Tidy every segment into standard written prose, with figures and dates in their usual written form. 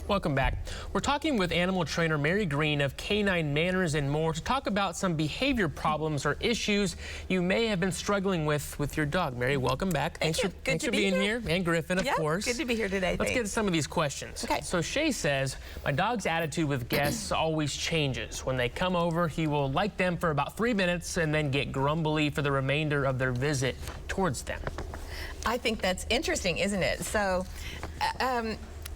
Welcome back. We're talking with animal trainer Mary Green of Canine Manners and More to talk about some behavior problems or issues you may have been struggling with your dog. Mary, welcome back. Thanks for being here. And Griffin, of course. Good to be here today. Let's get to some of these questions. Okay. So Shay says, my dog's attitude with guests always changes. When they come over, he will like them for about 3 minutes and then get grumbly for the remainder of their visit towards them. I think that's interesting, isn't it? So,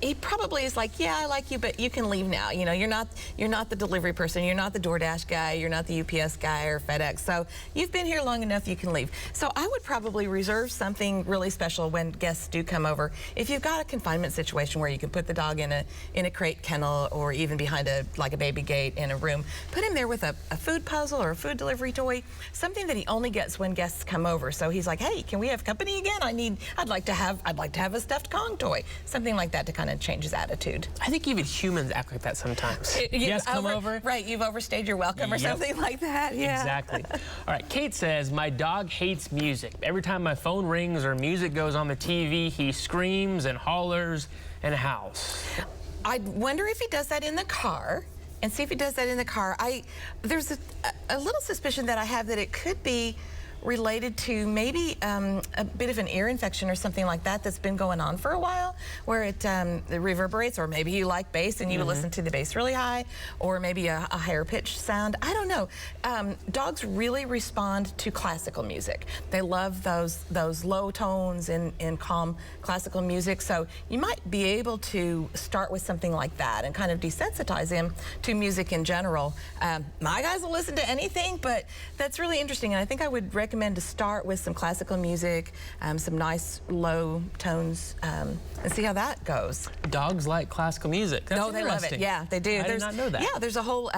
he probably is like, yeah, I like you, but you can leave now. You know, you're not the delivery person. You're not the DoorDash guy. You're not the UPS guy or FedEx. So you've been here long enough, you can leave. So I would probably reserve something really special when guests do come over. If you've got a confinement situation where you can put the dog in a crate kennel or even behind a baby gate in a room, put him there with a food puzzle or a food delivery toy, something that he only gets when guests come over. So he's like, hey, can we have company again? I'd like to have a stuffed Kong toy, something like that to kind of change his attitude. I think even humans act like that sometimes. Yes, come over. Right, you've overstayed your welcome or something like that. Yeah. Exactly. All right, Kate says, my dog hates music. Every time my phone rings or music goes on the TV, he screams and hollers and howls. I wonder if he does that in the car. And see if he does that in the car. There's a little suspicion that I have that it could be related to maybe a bit of an ear infection or something like that that's been going on for a while, where it reverberates, or maybe you like bass and you listen to the bass really high, or maybe a higher pitched sound. I don't know. Dogs really respond to classical music. They love those low tones in calm classical music. So you might be able to start with something like that and kind of desensitize him to music in general. My guys will listen to anything, but that's really interesting, and I think I would recommend to start with some classical music, some nice low tones, and see how that goes. Dogs like classical music. That's no, they love it. Yeah, they do. I did not know that. Yeah, there's a whole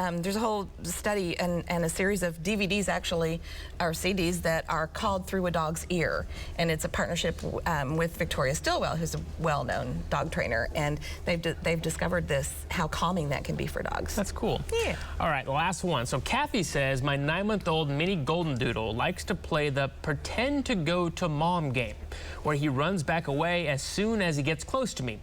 study and a series of DVDs actually, or CDs that are called Through a Dog's Ear, and it's a partnership with Victoria Stilwell, who's a well-known dog trainer, and they've discovered how calming that can be for dogs. That's cool. Yeah. All right, the last one. So Kathy says, my 9-month-old mini golden doodle likes to play the pretend to go to mom game, where he runs back away as soon as he gets close to me.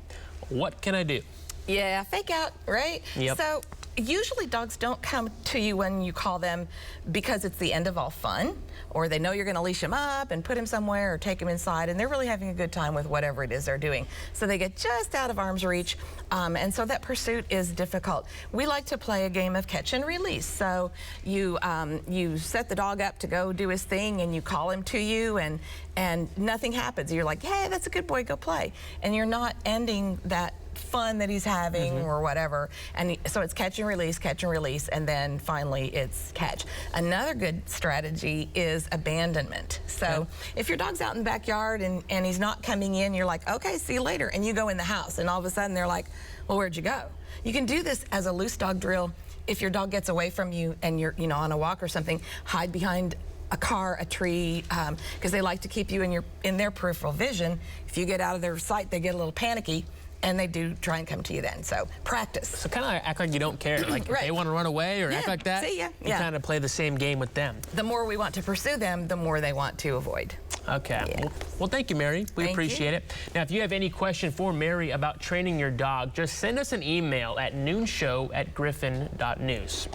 What can I do? Yeah, fake out, right? Yep. So usually dogs don't come to you when you call them because it's the end of all fun, or they know you're going to leash him up and put him somewhere or take him inside, and they're really having a good time with whatever it is they're doing. So they get just out of arm's reach, and so that pursuit is difficult. We like to play a game of catch and release. So you set the dog up to go do his thing, and you call him to you, and nothing happens. You're like, hey, that's a good boy, go play. And you're not ending that fun that he's having or whatever, and so it's catch and release, and then finally it's catch. Another good strategy is abandonment. So if your dog's out in the backyard and he's not coming in, you're like, okay, see you later, and you go in the house, and all of a sudden they're like, well, where'd you go? You can do this as a loose dog drill. If your dog gets away from you and you're on a walk or something, hide behind a car, a tree, because they like to keep you in their peripheral vision. If you get out of their sight, they get a little panicky, and they do try and come to you then. So practice. So kind of act like you don't care. Like if they want to run away or act like that, you kind of play the same game with them. The more we want to pursue them, the more they want to avoid. Okay. Yeah. Well, thank you, Mary. We appreciate it. Now, if you have any question for Mary about training your dog, just send us an email at noonshow@griffin.news.